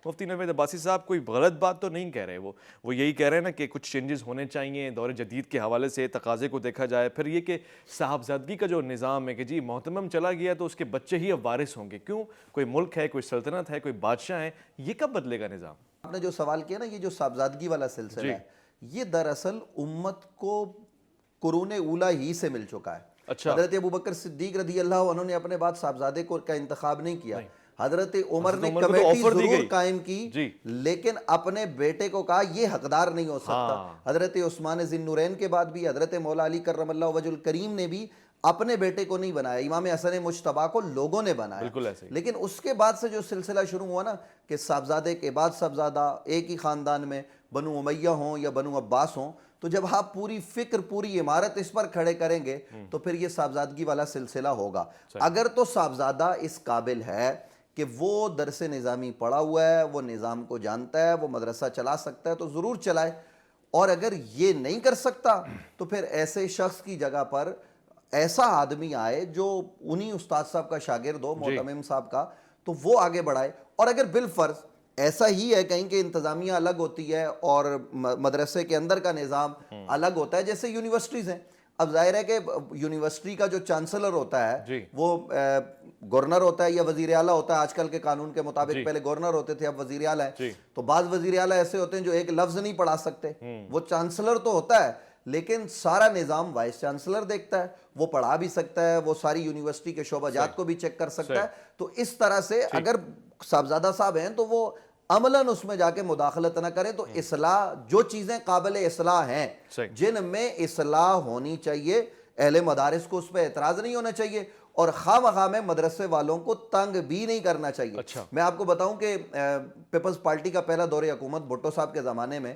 مفتی نوید عباسی صاحب کوئی غلط بات تو نہیں کہہ رہے، وہ یہی کہہ رہے ہیں نا کہ کچھ چینجز ہونے چاہیے دور جدید کے حوالے سے، تقاضے کو دیکھا جائے، پھر یہ کہ صاحبزادگی کا جو نظام ہے کہ جی محتمم چلا گیا تو اس کے بچے ہی اب وارث ہوں گے، کیوں؟ کوئی ملک ہے، کوئی سلطنت ہے، کوئی بادشاہ ہے، یہ کب بدلے گا نظام؟ آپ نے جو سوال کیا نا، یہ جو صاحبزادگی والا سلسلہ ہے، یہ دراصل امت کو قرون اولا ہی سے مل چکا ہے۔ حضرت ابوبکر صدیق رضی اللہ عنہ نے اپنے بعد صاحبزادے کا انتخاب نہیں کیا، حضرت عمر نے کمیٹی ضرور قائم کی لیکن اپنے بیٹے کو کہا یہ حقدار نہیں ہو سکتا۔ حضرت عثمان ذی النورین کے بعد بھی حضرت مولا علی کرم اللہ وجہ الکریم نے بھی اپنے بیٹے کو نہیں بنایا، امام حسن مجتبیٰ کو لوگوں نے بنایا۔ لیکن اس کے بعد سے جو سلسلہ شروع ہوا نا کہ صاحبزادے کے بعد صاحبزادہ ایک ہی خاندان میں بنو امیہ ہوں یا بنو عباس ہوں، تو جب آپ پوری فکر پوری عمارت اس پر کھڑے کریں گے تو پھر یہ صاحبزادگی والا سلسلہ ہوگا۔ اگر تو صاحبزادہ اس قابل ہے کہ وہ درس نظامی پڑھا ہوا ہے، وہ نظام کو جانتا ہے، وہ مدرسہ چلا سکتا ہے تو ضرور چلائے، اور اگر یہ نہیں کر سکتا تو پھر ایسے شخص کی جگہ پر ایسا آدمی آئے جو انہی استاد صاحب کا شاگرد ہو، معتمم صاحب کا، تو وہ آگے بڑھائے۔ اور اگر بالفرض ایسا ہی ہے کہیں کہ انتظامیہ الگ ہوتی ہے اور مدرسے کے اندر کا نظام الگ ہوتا ہے، جیسے یونیورسٹیز ہیں، اب ظاہر ہے کہ یونیورسٹی کا جو چانسلر ہوتا ہے وہ گورنر ہوتا ہے یا وزیر اعلیٰ ہوتا ہے، آج کل کے قانون کے مطابق پہلے گورنر ہوتے تھے، اب وزیر اعلیٰ ہیں۔ تو بعض وزیر اعلیٰ ایسے ہوتے ہیں جو ایک لفظ نہیں پڑھا سکتے، وہ چانسلر تو ہوتا ہے لیکن سارا نظام وائس چانسلر دیکھتا ہے، وہ پڑھا بھی سکتا ہے، وہ ساری یونیورسٹی کے شعبہ جات کو بھی چیک کر سکتا ہے۔ تو اس طرح سے اگر صاحبزادہ صاحب ہیں تو وہ عملاً اس میں جا کے مداخلت نہ کریں، تو اصلاح جو چیزیں قابل اصلاح ہیں جن میں اصلاح ہونی چاہیے، اہل مدارس کو اس پہ اعتراض نہیں ہونا چاہیے اور خواہ مخواہ میں مدرسے والوں کو تنگ بھی نہیں کرنا چاہیے۔ میں آپ کو بتاؤں کہ پیپلز پارٹی کا پہلا دور حکومت بھٹو صاحب کے زمانے میں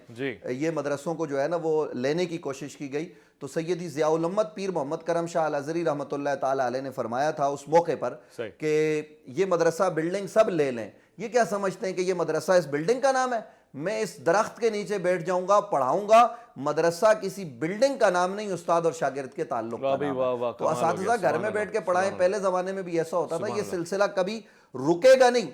یہ مدرسوں کو جو ہے نا وہ لینے کی کوشش کی گئی، تو سیدی ضیاء الامت پیر محمد کرم شاہ الازہری رحمۃ اللہ تعالی علیہ نے فرمایا تھا اس موقع پر کہ یہ مدرسہ بلڈنگ سب لے لیں۔ یہ کیا سمجھتے ہیں کہ یہ مدرسہ اس بلڈنگ کا نام ہے؟ میں اس درخت کے نیچے بیٹھ جاؤں گا، پڑھاؤں گا، مدرسہ کسی بلڈنگ کا نام نہیں، استاد اور شاگرد کے تعلق کا نام ہے۔ تو اساتذہ گھر میں بیٹھ کے پڑھائیں، پہلے زمانے میں بھی ایسا ہوتا تھا، یہ سلسلہ کبھی رکے گا نہیں۔